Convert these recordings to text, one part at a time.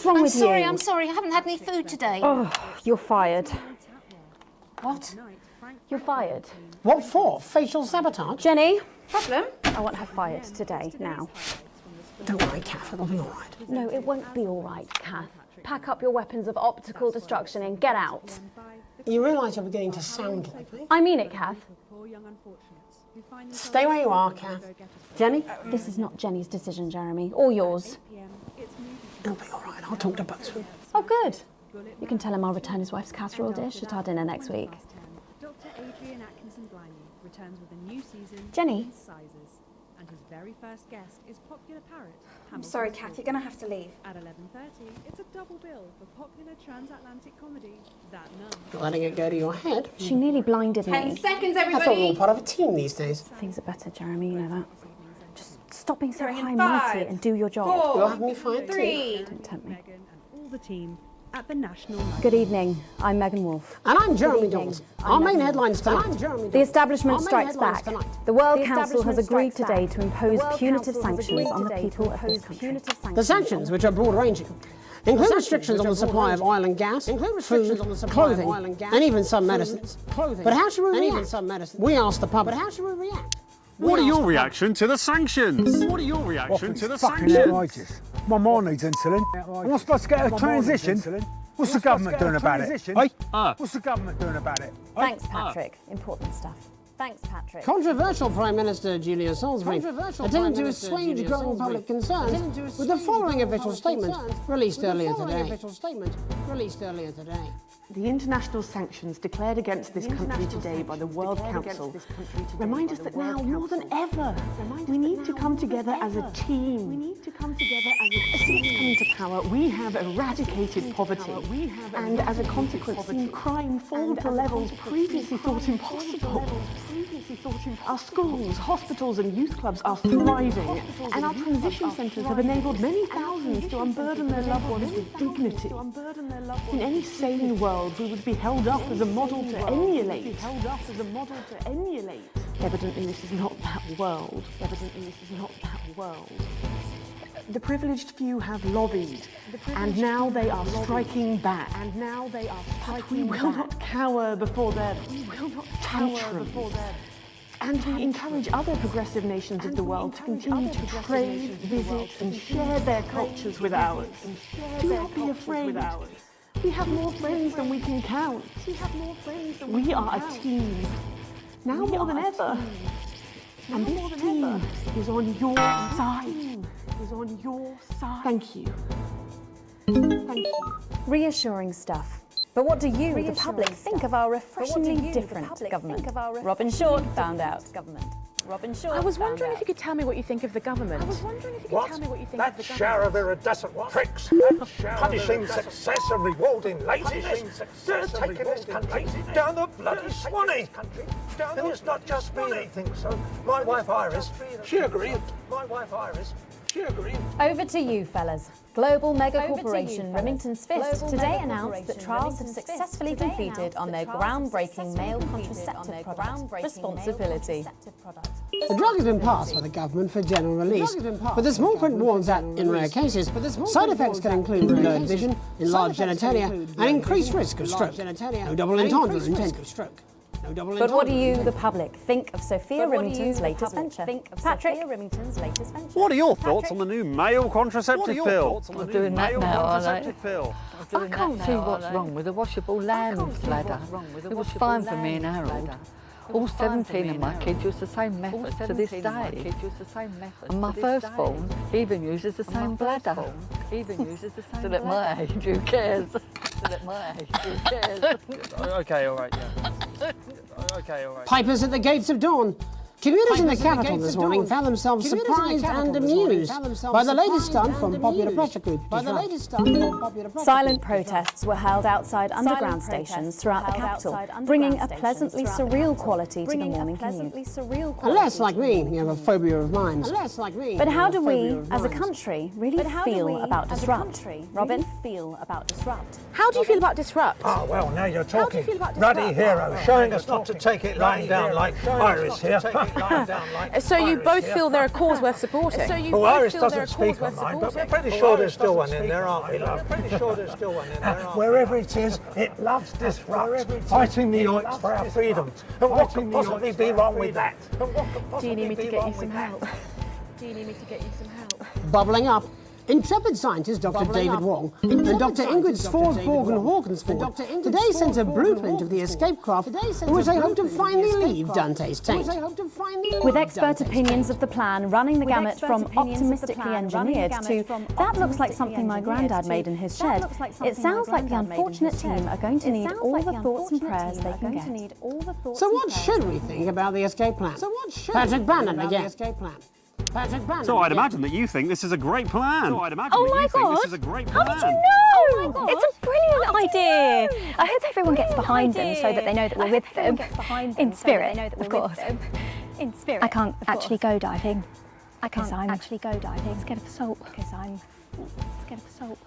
is wrong with you? I'm sorry, I haven't had any food today. Oh, you're fired. What? You're fired. What for? Facial sabotage? Jenny, Problem? I want her fired today, now. Don't worry, Kath, it'll be all right. No, it won't be all right, Kath. Pack up your weapons of optical destruction and get out. You realise you're beginning to sound like me? I mean it, Kath. Stay where you are, Kath. Jenny? This is not Jenny's decision, Jeremy, or yours. It'll be all right. I'll talk to Bugs. Oh, good. You can tell him I'll return his wife's casserole dish at our dinner next week. Dr. Adrian Atkinson Bliney returns with a new season Jenny. Sizes, and his very first guest is popular parrot. I'm sorry, Kath, you're going to have to leave. At 11:30, it's a double bill for popular transatlantic comedy That Nun. Letting it go to your head. She nearly blinded 10 me. seconds, I thought we were everybody. all part of a team these days. Things are better, Jeremy, you know that. Just stop being so Sorry, in high-mighty 5, and do your job. 4, You'll have me fired too. 3. Don't tempt me. Meghan and all the team at the National Night. Good evening. I'm Megan Wolfe. And I'm Jeremy evening. Dawes. I'm Our main Megan. headlines tonight. The establishment Our main strikes headlines back. tonight. The World The Council has establishment agreed strikes today back. to impose The World punitive Council has sanctions agreed on the today people to of this impose country. The sanctions, which are broad-ranging, include restrictions on the supply of oil and gas, food, clothing, and even some medicines. But how should we react? We asked the public. But how should we react? What are your reaction to the sanctions? What are your reaction to the sanctions? Outrageous. My mom needs insulin. I'm not supposed to get a transition. What's the government doing about it? What's the government doing about it? Thanks, Patrick. Important stuff. Thanks, Patrick. Controversial Prime Minister Julia Salisbury attempted to assuage growing public concerns with the following official statement released earlier today. The international sanctions declared against this country today by the World Council remind us that now more than ever we need to come together as a team. Since coming to power, we have eradicated poverty and as a consequence seen crime fall to levels previously thought impossible. Our schools, hospitals and youth clubs are thriving, and our transition centres have enabled many thousands to unburden their loved ones with dignity. In any sane world, we would be held up as a model to emulate. Evidently, this is not that world. The privileged few have lobbied, and now they are striking back. But we will not cower before their tantrums. And we encourage other progressive nations of the world to continue to trade, visit, and share their cultures with ours. Do not be afraid. We have more friends than we can count. We are a team, now more than ever. And this team is on your side. Thank you. Reassuring stuff. But what do you, the public, think of our refreshingly different government? Robin Short found out. I was wondering if you could tell me what you think of the government. That shower of iridescent pricks, punishing success and rewarding laziness, they're taking this country down the bloody Swanee. And it's not just me that thinks so. My wife Iris, she agreed. Over to you, fellas. Global mega corporation Remington's Fist today announced that trials have successfully completed on their groundbreaking male contraceptive product, Responsibility. The drug has been passed by the government for general release, but the small print warns that, in rare cases, side effects can include blurred vision, enlarged genitalia, and increased risk of stroke. No double entendre intended. But what do you, the public, think of Sophia Remington's latest venture? Patrick? What are your thoughts on the new male contraceptive pill? I'm doing that now, aren't I? I can't see what's wrong with a washable lamb's bladder. It was fine for me and Harold. All 17 of my kids use the same method to this day. And my firstborn even uses the same bladder. Still at my age, who cares? Okay, all right, yeah. Okay, all right. Pipers at the gates of dawn. Commuters in the capital this morning found themselves surprised and amused by the latest stunt from popular pressure group. Silent protests were held outside underground stations throughout the capital, bringing a pleasantly surreal quality to the morning commute. Unless, like me, you have a phobia of mimes. But how do we, as a country, really feel about disrupt? Robin? feel about Disrupt? How do you feel about Disrupt? Ah, well, now you're How do you talking. feel about Ruddy Disrupt? hero, showing us not to take it lying down like Iris here. So you both feel they're a cause worth supporting? So you Well, both Iris feel they're a doesn't speak cause on worth mine, but we're supporting? pretty sure there's still one in there, aren't we, love? Wherever it is, it loves Disrupt, fighting the Oiks for our freedom. And what could possibly be wrong with that? Do you need me to get you some help? Do you need me to get you some help? Bubbling up, intrepid scientist Dr. David Wong and Dr. Ingrid Sforsborg-Hawkensford today sent a blueprint of the escape craft in which they hope to finally leave Dante's taint. With expert opinions of the plan running the gamut from optimistically engineered to that looks like something my granddad made in his shed, it sounds like the unfortunate team are going to need all the thoughts and prayers they can get. So what should we think about the escape plan? Patrick Bannon again. So I'd imagine that you think this is a great plan. So I'd imagine Oh that my you think God! this is a great How plan. did you know? Oh my God. It's a brilliant idea. I hope everyone gets behind them so that they know that we're with them. In spirit, of course. In spirit. I can't actually go diving. I can't actually go diving. Scared of the salt. Because I'm scared of the salt.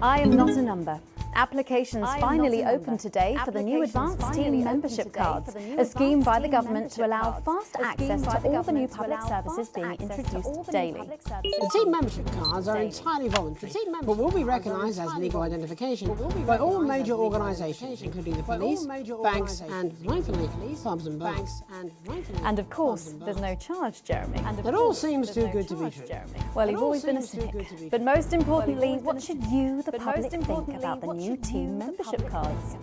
I am not a number. Applications finally opened today for the new Advanced Team Membership Cards, a scheme by the government to allow fast access to all the new public services being introduced daily. The team membership cards are entirely voluntary, but will be recognised as legal identification by all major organisations, including the police, banks and, rightfully, pubs and bars. And of course, there's no charge, Jeremy. It all seems too good to be true. Well, you've always been a cynic. But most importantly, what should you, the public, think about the new team membership cards?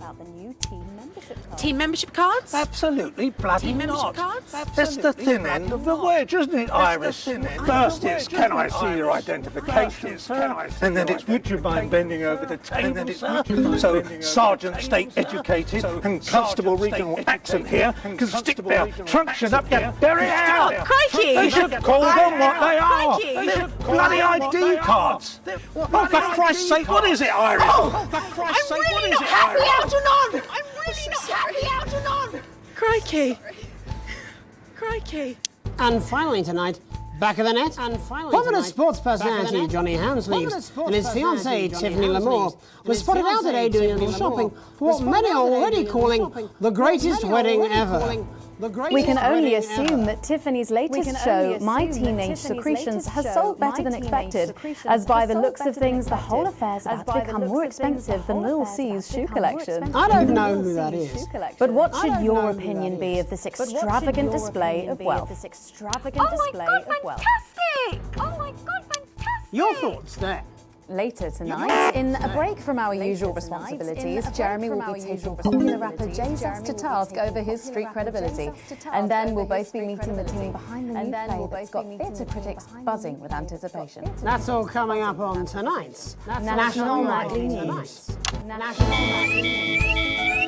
Team membership cards? Absolutely bloody Team membership not. cards? That's the thin end of the wedge, isn't it, Iris? First it's, can I see your identification, sir? And then it's, would you mind bending over the table, sir? So Sergeant State Educated and Constable Regional Accent here can stick their truncheon up your berry out. Crikey! They should call them what they are. Crikey! They're bloody ID cards. Oh, for Christ's sake, what is it, Iris? Oh, for Christ's sake, what is it, Iris? I'm really not happy, Algernon! Crikey. Crikey. And finally tonight, back of the net, popular sports personality Johnny Hamsleaves and his fiancée Tiffany Lamore were spotted out today doing a little shopping for what many are already calling the greatest wedding ever. We can only assume that Tiffany's latest show, My Teenage Secretions, has sold better than expected, as by the looks of things, the whole affair's about to become more expensive than Lil C's shoe collection. I don't know who that is. But what should your opinion be of this extravagant display of wealth? Oh my God, fantastic! Oh my God, fantastic! Your thoughts there? Later tonight, in a break from our usual responsibilities, Jeremy will be taking popular rapper Jesus to task over his street credibility. And then we'll both be meeting the team behind the new play that's got theatre critics buzzing with anticipation. That's all coming up on tonight's National Nightly News. National Nightly News.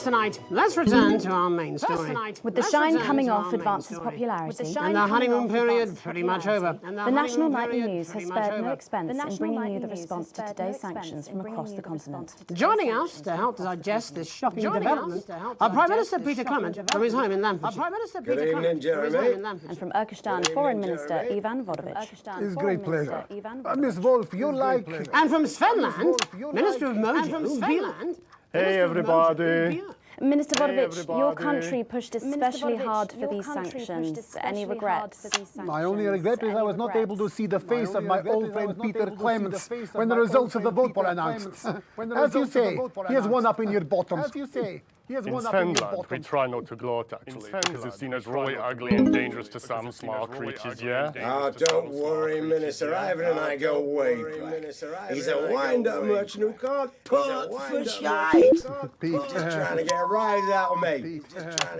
Tonight, let's return to our main story. With the shine coming off Advance's popularity and the honeymoon period pretty much over. The National Nightly News has spared no expense in bringing you the response to today's sanctions from across the continent. Joining us to help digest this shocking development are Prime Minister Peter Clement from his home in Lamfordshire. Good evening, Jeremy. And from Urkestan, Foreign Minister Ivan Vodovich. It's a great pleasure. Miss Wolf, you like... And from Svenland, Minister of Mojo, Hey, everybody. Minister Vodovich, your country pushed especially hard for these sanctions. Any regrets? My only regret is I was not able to see the face of my old friend Peter Clements when the results of the vote were announced. As you say, he has one up in your bottoms. As you say, In Finland, we try not to gloat, actually, because it's seen as really ugly and dangerous to some small creatures, yeah? Oh, don't worry, Minister. Ivan and I go way back. He's a wind-up merchant who can't put for shite. Just trying to get a rise out of me.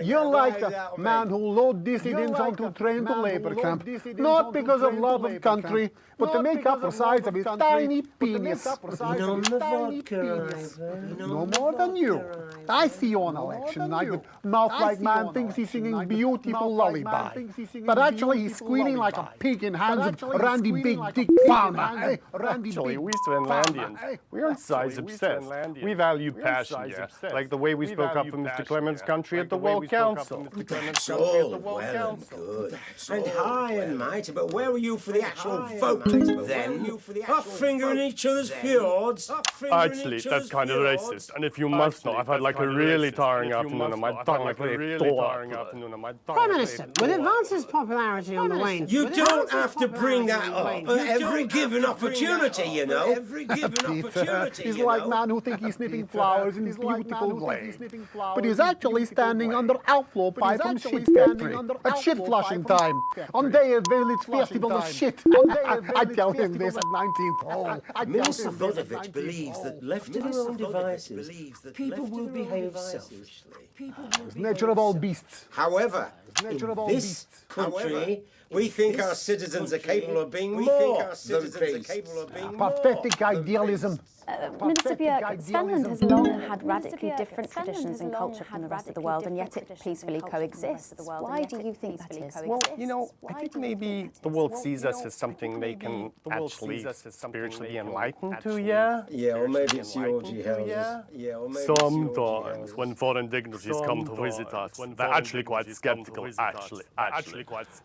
You're like the man who load dissidents onto train to labor camp, not because of love of country, but to make up the size of his tiny penis. None the vodka, Ivan. No more than you. I see you on election night with mouth like man thinks he's singing beautiful lullaby. But actually he's squealing like a pig in hands of Randy Big Dick Farmer. Actually, we Svenlandians, we aren't size obsessed. We value passion, yeah, like the way we spoke up for Mr. Clements' country at the World Council. That's all well and good. And high and mighty, but where were you for the actual vote then? Up fingering each other's fjords? Actually, that's kind of racist. And if you must know, I've had like a really tiring afternoon on my tongue, like a really tiring afternoon on my tongue. Prime Minister, with Advance's popularity on the wane... You don't have to bring that up at every given opportunity, you know. Every given opportunity, He's like man who thinks he's sniffing flowers in his beautiful glade. But he's actually standing under outflow pipe from shit factory at shit flushing time, on day of village festival of shit. I tell him this at 19th hole. Minister Vodovich believes that left to their own devices, people will behave selfishly. It's nature of all beasts. However, in this country, we think our citizens are capable of being more than beasts. Pathetic idealism. Minister Björk, Svenland has long had radically different traditions and culture from the rest of the world, and yet it peacefully coexists. Why do you think that is? Well, you know, I think maybe the world sees us as something they can actually spiritually be enlightened to, yeah? Yeah, or maybe it's Georgie houses. Yeah, or maybe sometimes, when foreign dignitaries come to visit us, they're actually quite skeptical, actually.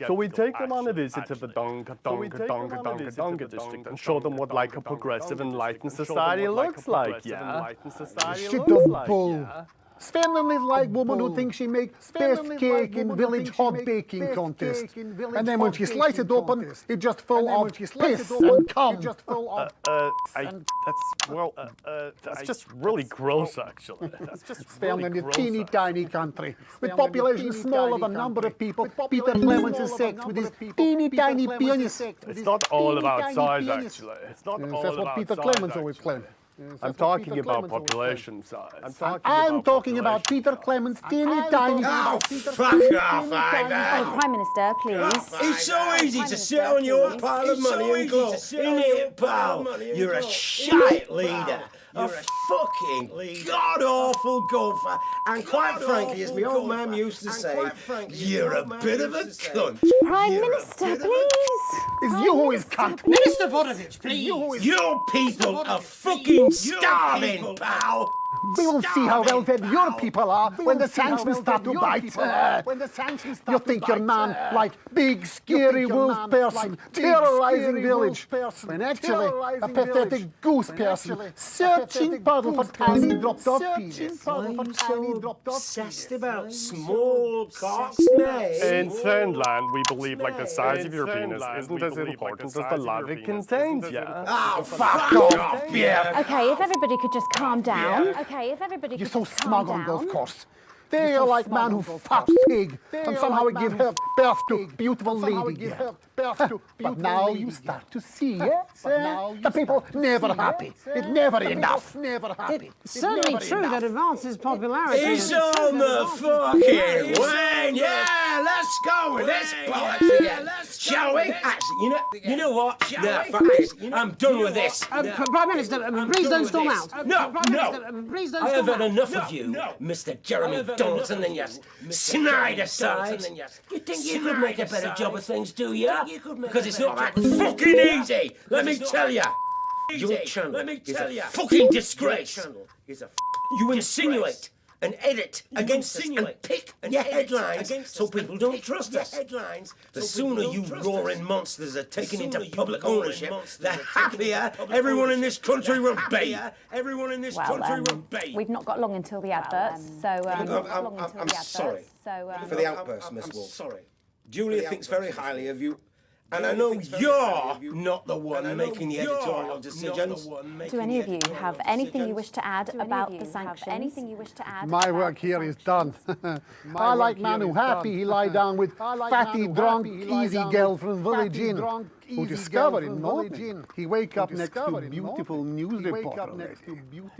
So we take them on a visit to the Donga district and show them what like a progressive, enlightened society looks like, yeah? Shit of bull. Svenland is like woman who thinks she makes best cake in village hot baking contest. And then when she slices it open, it just full of piss and cum. That's just really gross, actually. That's just Svenland is a teeny tiny country, with population smaller than number of people. Peter Clements is sex with his teeny tiny penis. It's not all about size, actually. It's not all about size. That's what Peter Clements always claimed. I'm talking about population size. I'm talking about Peter Clements' teeny tiny... Oh, fuck off, Ivan! Prime Minister, please. It's so easy to sit on your pile of money and go, "In it, pal, you're a shite leader. A fucking god-awful golfer. And quite frankly, as my old man used to say, you're a bit of a cunt." Prime Minister, please. It's you who is cunt. Minister Vodovich, please. You people are fucking starving, pal. We will see how well-fed your people are when the sanctions start to bite. You think your man like big, scary wolf person terrorizing village, when actually a pathetic goose person searching puddle for tiny dropped-off pieces. Why are you so obsessed about small cocks, mate? In Finland, we believe like the size of your penis isn't as important as the love it contains, yeah? Oh, fuck off, yeah. Okay, if everybody could just calm down. Okay, if everybody You're could so just smug calm on golf down. course. They are like man who fucks pig and somehow give birth to beautiful lady. But now you start to see, yes? The people never happy. It's never enough. It's certainly true that Advance's popularity... It's on the fucking wane, yeah! Let's go with this bollocks again, shall we? Actually, you know what? No, fuck this. I'm done with this. Prime Minister, please don't storm out. No. Please don't I have storm had out. enough of you, Mr. Jeremy Donaldson and your snide sides. You think you could make a better job of things, do you? Because it's not that fucking easy, let me tell you. Your channel is a fucking disgrace. You insinuate and edit against us and pick your headlines so people don't trust us. The sooner you roaring monsters are taken into public ownership, the happier everyone in this country will be. We've not got long until the adverts, so... I'm sorry for the outburst, Miss Wolf. Julia thinks very highly of you, And I know you're not the one making the editorial decisions. Do any of you have anything you wish to add about the sanctions? Anything you wish to add? My work here is done. I like Manu happy he lie down with fatty, drunk, easy girl from Village Inn, who discover in nothing. He wake up next to beautiful news reporter.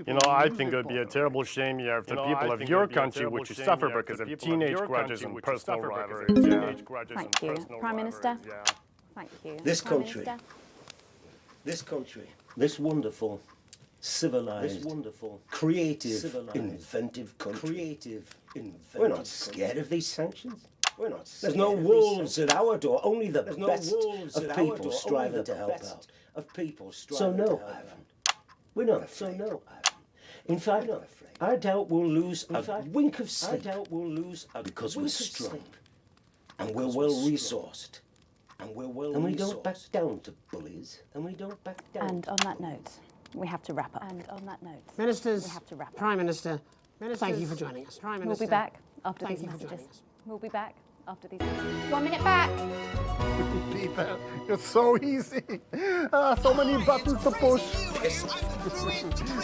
You know, I think it would be a terrible shame here if the people of your country were to suffer because of teenage grudges and personal rivalries. Thank you. Prime Minister? Thank you. This country, this wonderful, civilized, creative, inventive country. We're not scared of these sanctions. There's no wolves at our door, only the best of people striving to help out. So no, Ivan, we're not afraid. In fact, I doubt we'll lose a wink of sleep because we're strong and we're well-resourced. And we don't back down to bullies. And on that note, we have to wrap up. Ministers, Prime Minister, thank you for joining us. We'll be back after these messages. We'll be back after these. 1 minute back. Peter, you're so easy. So many buttons to push.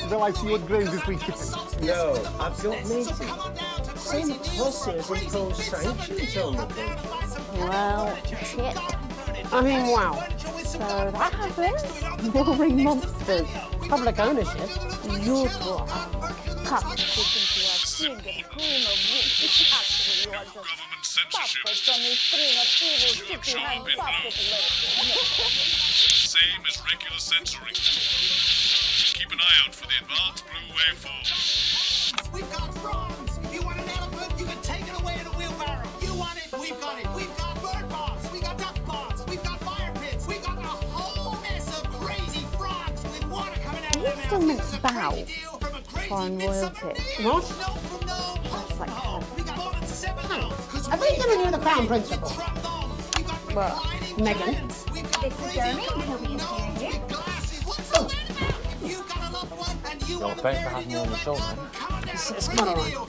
Will I see you at Graves this weekend? No, I've got meetings. St. Tossers impose sanctions on the country. Well, shit. I mean, wow. So that happens. Roaring monsters. Public ownership. You're cup. Government censorship. Same as regular censoring. Keep an eye out for the advanced blue wave form. We've got frogs. If you want an elephant, you can take it away in a wheelbarrow. You want it, we've got it. We've got bird baths, we've got duck baths, we've got fire pits, we've got a whole mess of crazy frogs with water coming out of their mouths. Still meant to bow foreign royalty. What? That's like Are they going to do the Crown Principle? Well, Meghan? This is Jeremy, and he'll be interviewing you. Well, thanks for having me on the show, man. It's quite all right. I'm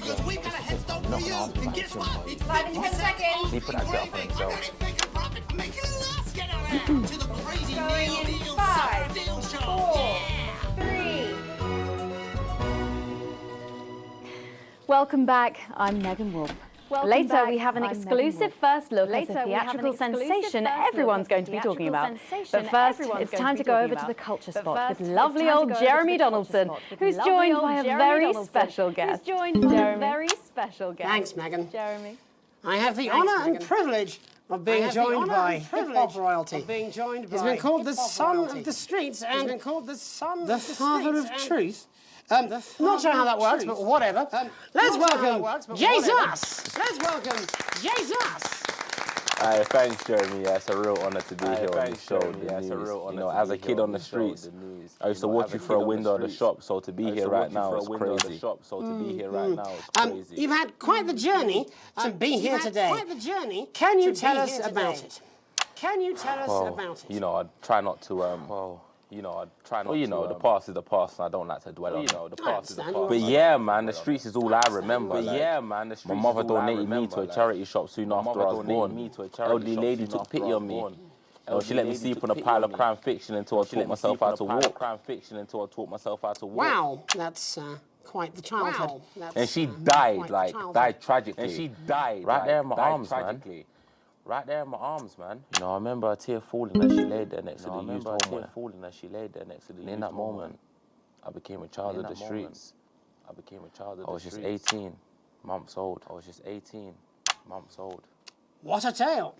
not going to argue about it too much. 5 and 10 seconds. He put that bit up on himself. Going in 5, 4, 3. Welcome back. I'm Megan Wolf. Later, we have an exclusive first look at a theatrical sensation everyone's going to be talking about. But first, it's time to go over to the culture spot with lovely old Jeremy Donaldson, who's joined by a very special guest. Thanks, Megan. Jeremy. I have the honour and privilege of being joined by hip-hop royalty. He's been called the son of the streets and the father of truth. Not sure how that works, but whatever. Let's welcome Jesus! Let's welcome Jesus! Thanks, Jeremy. Yeah, it's a real honour to be here on the show. You know, as a kid on the streets, I used to watch you through a window of the shop. So to be here right now is crazy. You've had quite the journey to be here today. Can you tell us about it? You know, I try not to. The past is the past, and I don't like to dwell on it. But yeah, man, the streets is all I remember. My mother donated me to a charity shop soon after I was born. Elderly lady took pity on me. She let me sleep on a pile of crime fiction until I taught myself how to walk. Wow, that's quite the childhood. And she died tragically. Right there in my arms, man. Right there in my arms, man. You know, I remember a tear falling as she laid there next to the used home. And in that moment, I became a child of the streets. I was just 18 months old. What a tale.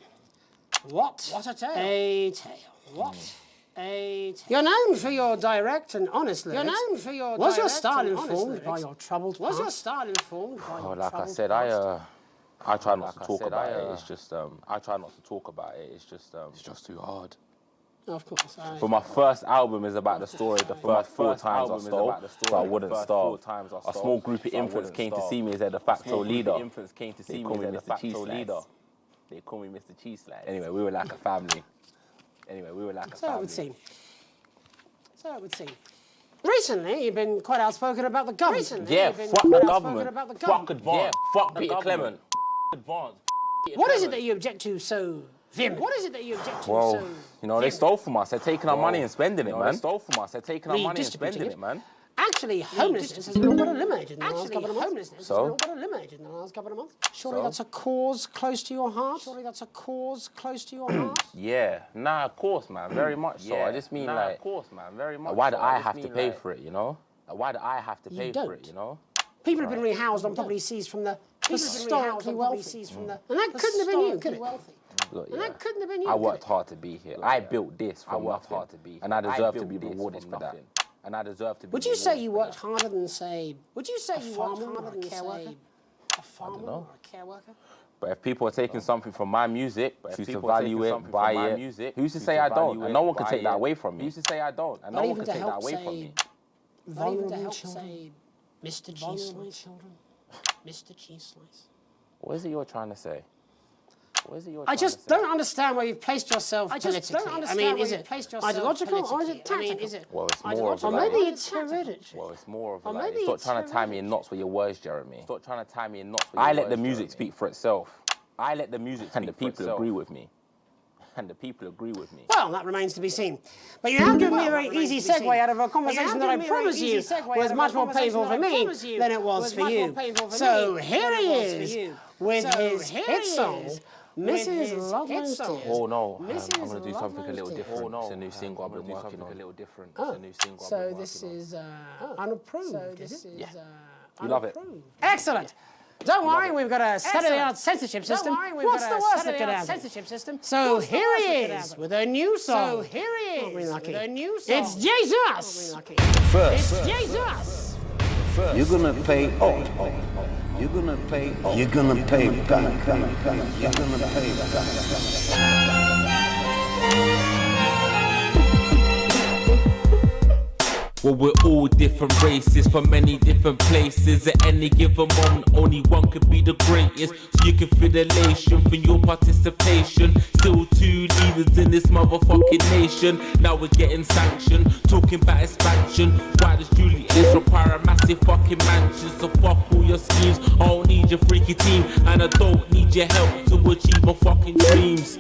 What a tale. A tale. A tale. You're known for your direct and honest lyrics. Was your style informed by your troubled past? Like I said, I try not to talk about it. It's just, it's just too hard. Of course. But my first album is about the story of the first 4 times I stole, so I wouldn't starve. A small group of infants came to see me as their de facto leader. They call me Mr. Cheese Slice. Anyway, we were like a family. So it would seem. Recently, you've been quite outspoken about the government. Yeah, fuck the government. Fuck Advance. Fuck Peter Clement. What is it that you object to so vehement. What is it that you object to Well, so you know, they stole from us. They're taking our money and spending it, man. They stole from us. They're taking our money and spending it, man. Actually, homelessness has not got eliminated in the last couple of months. So? Surely that's a cause close to your heart? Surely that's a cause close to your heart? Yeah, nah, of course, man, very much so. I just mean like, of course, man, very much. Why do I have to pay for it, you know? Why do I have to pay for it, you know? People have been rehoused on property seized from the historically wealthy. And that couldn't have been you, could it? Look, And that couldn't have been you. I worked hard to be here. I built this from nothing, and I deserve to be rewarded for that. And I deserve to be. Would you say you worked harder than, say, a farmer or a care worker? A farmer or a care worker? But if people are taking something from my music, choose to value it, buy it, who's to say I don't? And no one can take that away from me. Who's to say I don't? And no one can take that away from me. Vulnerable children, Mr. Cheese Slice. Mr. Cheese Slice. What is it you're trying to say? I just don't understand where you've placed yourself politically. I mean, is it ideological or is it tactical? Well, it's more of or maybe it's hereditary. Well, it's more of like, stop trying to tie me in knots with your words, Jeremy. Stop trying to tie me in knots with your words, I let the music speak for itself. I let the music speak for itself. And the people agree with me. Well, that remains to be seen. But you have given me a very easy segue out of a conversation that I promise you was much more painful for me than it was for you. So here he is with his hit song, Mrs. Lovelady. Oh no, I'm going to do something a little different. It's a new single I've been working on. So this is unapproved. Yeah. You love it. Excellent. Don't worry, we've got a state-of-the-art censorship system. What's the worst that could happen? So here he is with a new song. It's Jesus. First, It's Jesus. you're gonna pay up. You're gonna pay up. You're gonna pay back. You're gonna pay back. Well, we're all different races from many different places. At any given moment, only one could be the greatest. So you can feel elation from your participation. Still two leaders in this motherfucking nation. Now we're getting sanctioned, talking about expansion. Why does Julius require a massive fucking mansion? So fuck all your schemes. I don't need your freaky team, and I don't need your help to achieve my fucking dreams.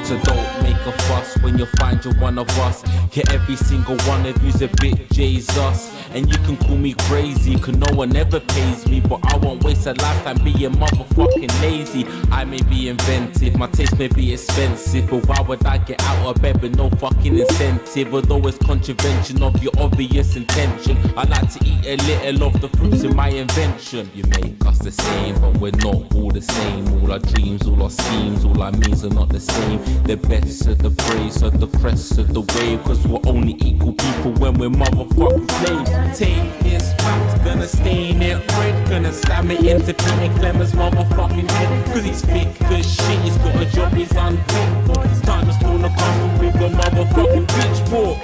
So don't make a fuss when you find you're one of us. Get every single one of you's a bit Jesus. And you can call me crazy, cause no one ever pays me. But I won't waste a lifetime being motherfucking lazy. I may be inventive, my taste may be expensive, but why would I get out of bed with no fucking incentive? Although it's contravention of your obvious intention, I like to eat a little of the fruits in my invention. You make us the same, but we're not all the same. All our dreams, all our schemes, all our means are not the same. The best of the praise, of the crest of the wave, cause we're only equal people when we're motherfucking slaves. Take this fact, gonna stain it red, gonna slam it into Peter Clemens' motherfucking head, cause he's thick as shit, he's got a job he's unfit for. It's time to storm the castle with a motherfucking pitchfork.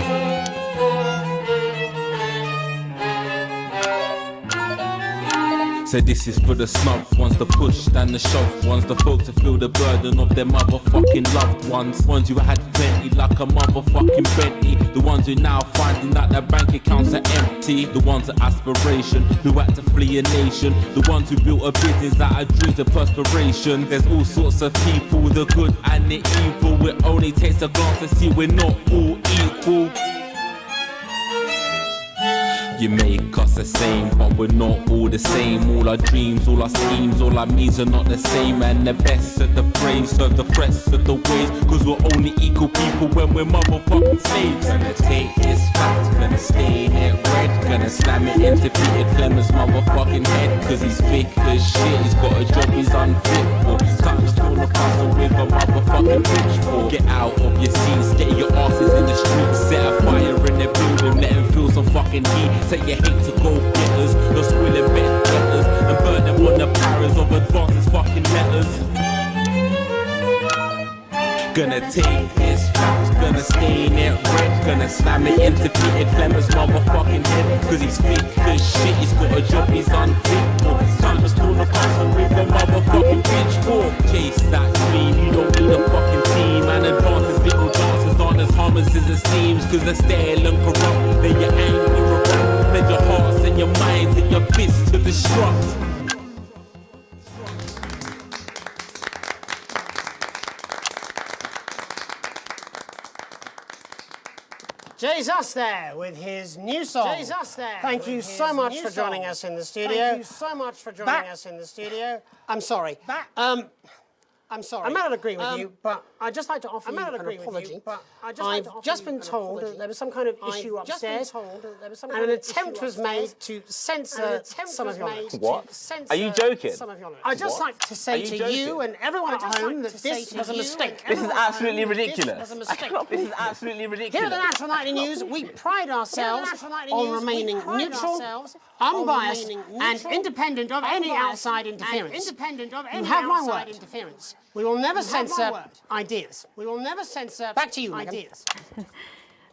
So this is for the snub ones, the push and the shove ones, the folks that feel the burden of their motherfucking loved ones. Ones who had plenty like a motherfucking Bentley. The ones who now finding that their bank accounts are empty. The ones of aspiration who had to flee a nation. The ones who built a business out of dreams of perspiration. There's all sorts of people, the good and the evil. It only takes a glance to see we're not all equal. You make us the same, but we're not all the same. All our dreams, all our schemes, all our means are not the same. And the best of the praise, of the crest of the ways, cause we're only equal people when we're motherfucking slaves. Gonna take this fact, gonna stain it red, gonna slam it into Peter Clemens' motherfucking head, cause he's thick as shit, he's got a job he's unfit for. Time to storm the castle with a motherfucking pitchfork. Get out of your seats, get your asses in the streets, set a fire in the building, let them feel some fucking heat. Say you hate to go getters, you're squilling bed getters, and burn them on the powers of advances fucking letters. Gonna take his facts, gonna stain it red, gonna slam it into Peter Clemens' motherfucking head, cause he's thick as shit, he's got a job he's unfit for. Time to storm the castle with a motherfucking pitchfork. Chase that dream, you don't need a fucking team, and advances little dances aren't as harmless as it seems, cause they're stale and corrupt, then you're angry. Lend your hearts and your minds and your fists to destruct. Zus there with his new song. Jay Zus there. Thank you so much for joining us in the studio. Thank you so much for joining us in the studio. I'm sorry. I'm sorry. I may not agree with you, but I'd just like to offer you an apology. I've just been told that there was some kind of issue upstairs, and an attempt was made to censor some of your notes. What? Are you joking? I'd just like to say to you and everyone at home that this was a mistake. This is absolutely ridiculous. This was a mistake. This is absolutely ridiculous. Here at the National Nightly News, we pride ourselves on remaining neutral, unbiased, and independent of any outside interference. You have my word. We will never censor ideas. We will never censor. Back to you, ideas.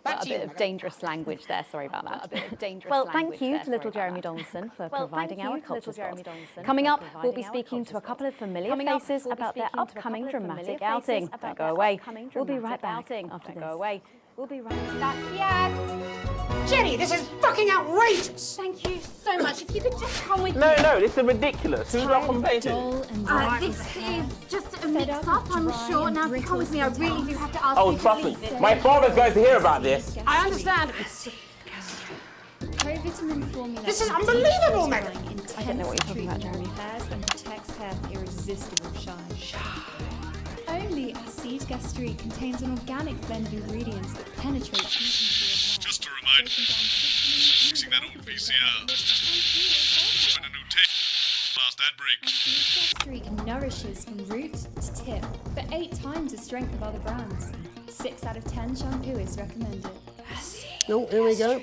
A bit of dangerous language there, sorry about that. Well, thank you to little Jeremy Donaldson for providing our culture spot. Coming up, we'll be speaking to a couple of familiar faces about their upcoming dramatic outing. Don't go away. We'll be right back after this. We'll be right back. Yes! Jenny, this is fucking outrageous! Thank you so much. If you could just come with me. No, this is ridiculous. Who's not complaining? This is just a mix-up, I'm sure. Now, if you come with me, I really do have to ask you to trust leave me. this. My father's going to hear about this. I understand. Provitamin formula. This is unbelievable, Megan. I don't know what you're talking about, Jeremy. And protects hair for irresistible shine. Only Acide Gastrique contains an organic blend of ingredients that penetrate. Just a reminder, fixing that old VCR. Open a new tape. Last ad break. Acide Gastrique nourishes from root to tip for 8 times the strength of other brands. 6 out of 10 shampooists recommend it. Oh, here we go.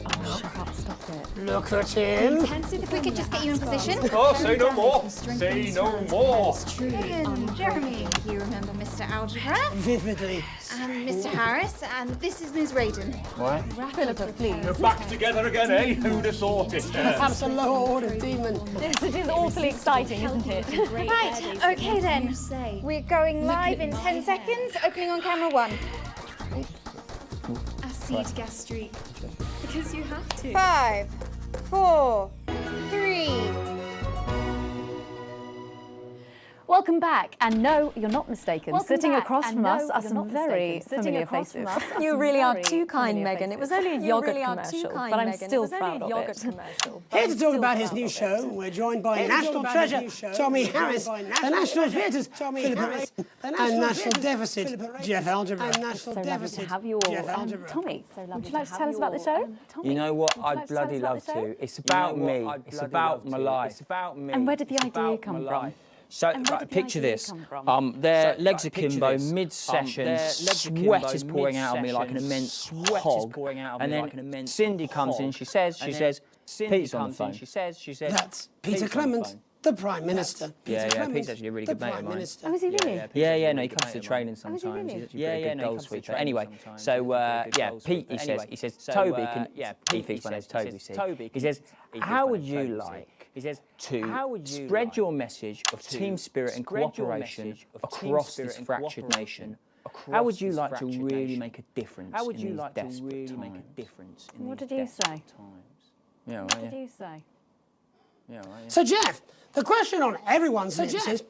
Oh, stop it. Look at him. If we could just get you in position. Oh, say no more. Say no more. Megan, Jeremy, you remember Mr. Algebra? Vividly. And Mr. Harris, and this is Ms. Radin. What? Philippa, please. You're back together again, eh? Who'd have thought it? Perhaps a lower order demon. This is awfully exciting, isn't it? Right, okay then. We're going live in 10 seconds. Opening on camera 1. Acide Gastrique. Because you have to. 5, 4, 3. Welcome back, and no, you're not mistaken. Sitting across from us are some very familiar faces. You really are too kind, Megan. It was only a yogurt commercial, but I'm still proud of it. Here to talk about his new show, we're joined by National Treasure Tommy Harris, the National Theatre's Philippa Harris, and National Deficit Jeff Algebra. So lovely to have you all. Tommy, would you like to tell us about the show? You know what? I'd bloody love to. It's about me. It's about my life. It's about me. And where did the idea come from? So, picture this. Their legs akimbo, mid-session, sweat is pouring out of me like an immense hog. And then Cindy comes in, she says, Pete's on the phone. She says, That's Peter Clement, the Prime Minister. Yeah, Pete's actually a really good mate of mine. Oh, is he really? Yeah, no, he comes to training sometimes. He's actually a pretty good goal sweeper. Anyway, so, Pete, he says, Toby, Pete's my name's Toby, he says, how would you like to spread your message of team spirit and cooperation across this fractured nation? How would you like to really make a difference in these desperate times? What did you say? Yeah, what did you say? Yeah, right, yeah. So, Jeff, the question on everyone's lips is,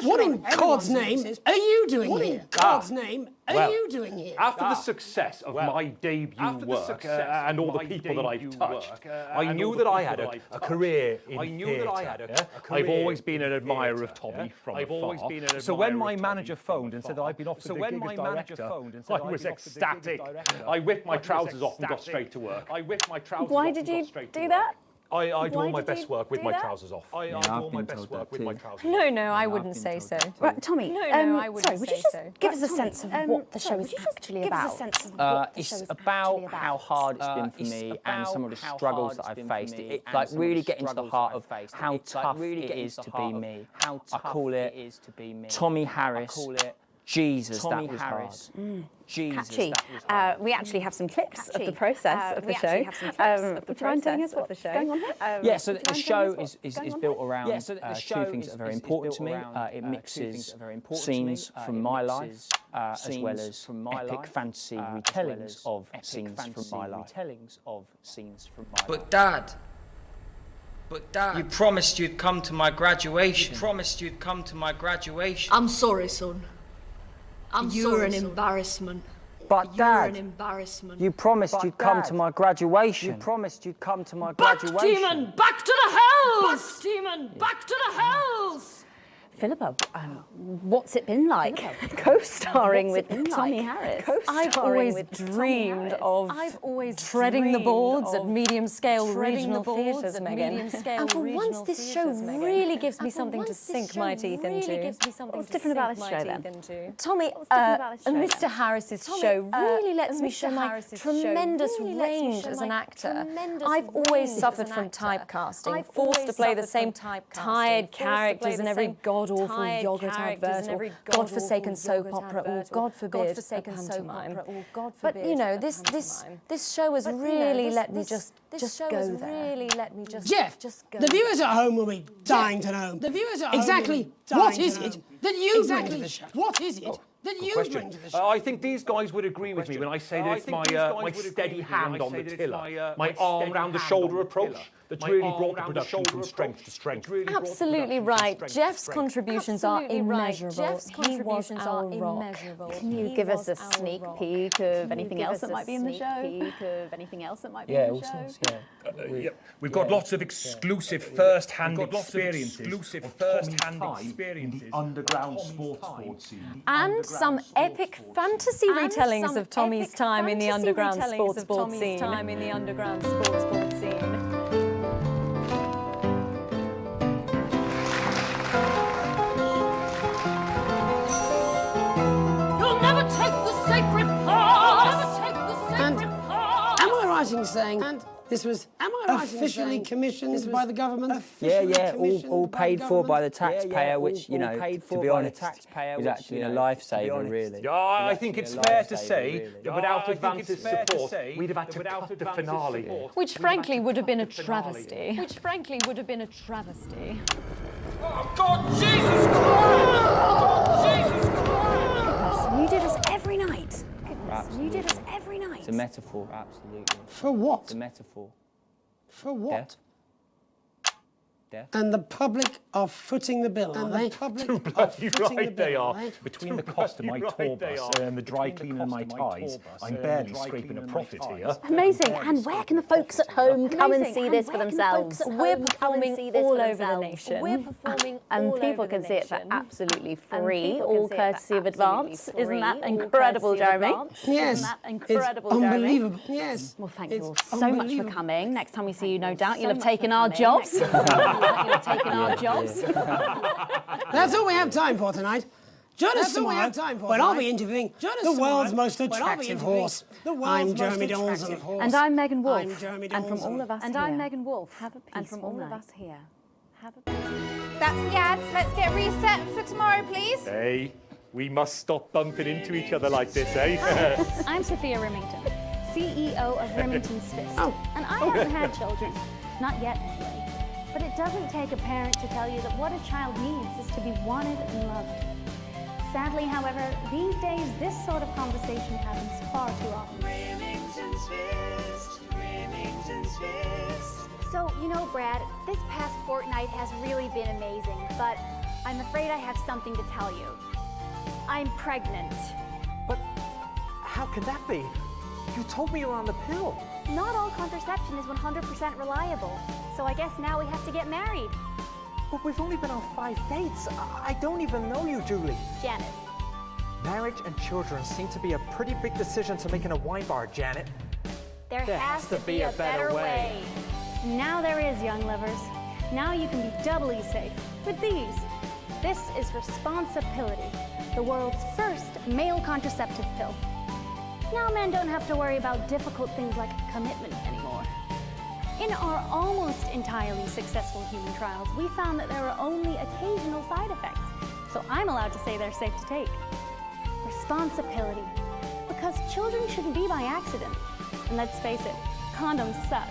what in God's name are you doing here? God's name are you doing here? After the success of my debut work and all the people that I've touched, I knew that I had a career in theatre. I've always been an admirer of Tommy from afar. So when my manager phoned and said that I'd been offered the gig as director, I was ecstatic. I whipped my trousers off and got straight to work. Why did you do that? I do all my best work with my trousers off. I do all my best work with my trousers off. No, I wouldn't say so. Right, Tommy, I wouldn't sorry, would you just give us a sense of what the show is actually about? It's about how hard it's been for me and some of the struggles that I've faced. It's like really getting to the heart of how tough it is to be me. I call it Tommy Harris. Jesus, that was hard. Catchy. We actually have some clips of the process of the show. Would you mind telling us what's going on here? Yeah, so the show is built around two things that are very important to me. It mixes scenes from my life as well as epic fantasy retellings of scenes from my life. But Dad, you promised you'd come to my graduation. I'm sorry, son. You're an embarrassment. But You're Dad, an embarrassment. you promised you'd come to my graduation. You promised you'd come to my graduation. Demon, back to the hells! Demon, back to the hells! Philippa, what's it been like co-starring with Tommy Harris? I've always dreamed of treading the boards at medium-scale regional theatres, Megan. And for once, this show really gives me something to sink my teeth into. What's different about this show, then? Tommy, Mr. Harris's show really lets me show my tremendous range as an actor. I've always suffered from typecasting, forced to play the same tired characters in every god-awful yogurt advert or godforsaken soap opera or, God forbid, a pantomime. But, you know, this show has really let me just go there. Jeff, the viewers at home will be dying to know. The viewers at home exactly what is it that you bring to the show? What is it that you bring to the show? I think these guys would agree with me when I say that it's my steady hand on the tiller, my arm round the shoulder approach that's really brought the production from strength to strength. Absolutely right. Jeff's contributions are immeasurable. He was our rock. Can you give us a sneak peek of anything else that might be in the show? Yeah, all sorts, yeah. We've got lots of exclusive first-hand experiences of first-hand experience in the underground sports scene. And some epic fantasy retellings of Tommy's time in the underground sports scene. You'll never take the sacred path! Never take the sacred path! Am I right in saying, and this was officially commissioned by the government? Yeah, all paid for by the taxpayer, which, you know, to be honest, is actually a lifesaver, really. Yeah, I think it's fair to say that without Advance's support, we'd have had to cut the finale. Which frankly would have been a travesty. Oh, God, Jesus Christ! Jesus Christ! You do this every night. Absolutely. You do this every night. It's a metaphor, absolutely. For what? It's a metaphor. For what? Death. And the public are footing the bill, are they? Too bloody right they are. Between the cost of my tour bus and the dry cleaning of my ties, I'm barely scraping a profit here. Amazing. And where can the folks at home come and see this for themselves? We're performing all over the nation. And people can see it for absolutely free, all courtesy of Advance. Isn't that incredible, Jeremy? Yes. It's unbelievable. Yes. Well, thank you all so much for coming. Next time we see you, no doubt you'll have taken our jobs. That's all we have time for tonight. Join us tomorrow when I'll be interviewing the world's most attractive horse. I'm Jeremy Dawson. And I'm Megan Wolf. And from all of us And here. I'm Megan Wolf. Have a And from peaceful all of night. us here. That's the ads. Let's get reset for tomorrow, please. Hey, we must stop bumping into each other like this, eh? I'm Sophia Remington, CEO of Remington's Fist. And I haven't had children. Not yet, anyway. But it doesn't take a parent to tell you that what a child needs is to be wanted and loved. Sadly, however, these days, this sort of conversation happens far too often. Remington's Fist, Remington's Fist. So, you know, Brad, this past fortnight has really been amazing, but I'm afraid I have something to tell you. I'm pregnant. But how can that be? You told me you were on the pill. Not all contraception is 100% reliable, so I guess now we have to get married. But we've only been on 5 dates. I don't even know you, Julie. Janet. Marriage and children seem to be a pretty big decision to make in a wine bar, Janet. There has to be a better way. Now there is, young lovers. Now you can be doubly safe with these. This is Responsibility, the world's first male contraceptive pill. Now men don't have to worry about difficult things like commitment anymore. In our almost entirely successful human trials, we found that there are only occasional side effects, so I'm allowed to say they're safe to take. Responsibility, because children shouldn't be by accident. And let's face it, condoms suck.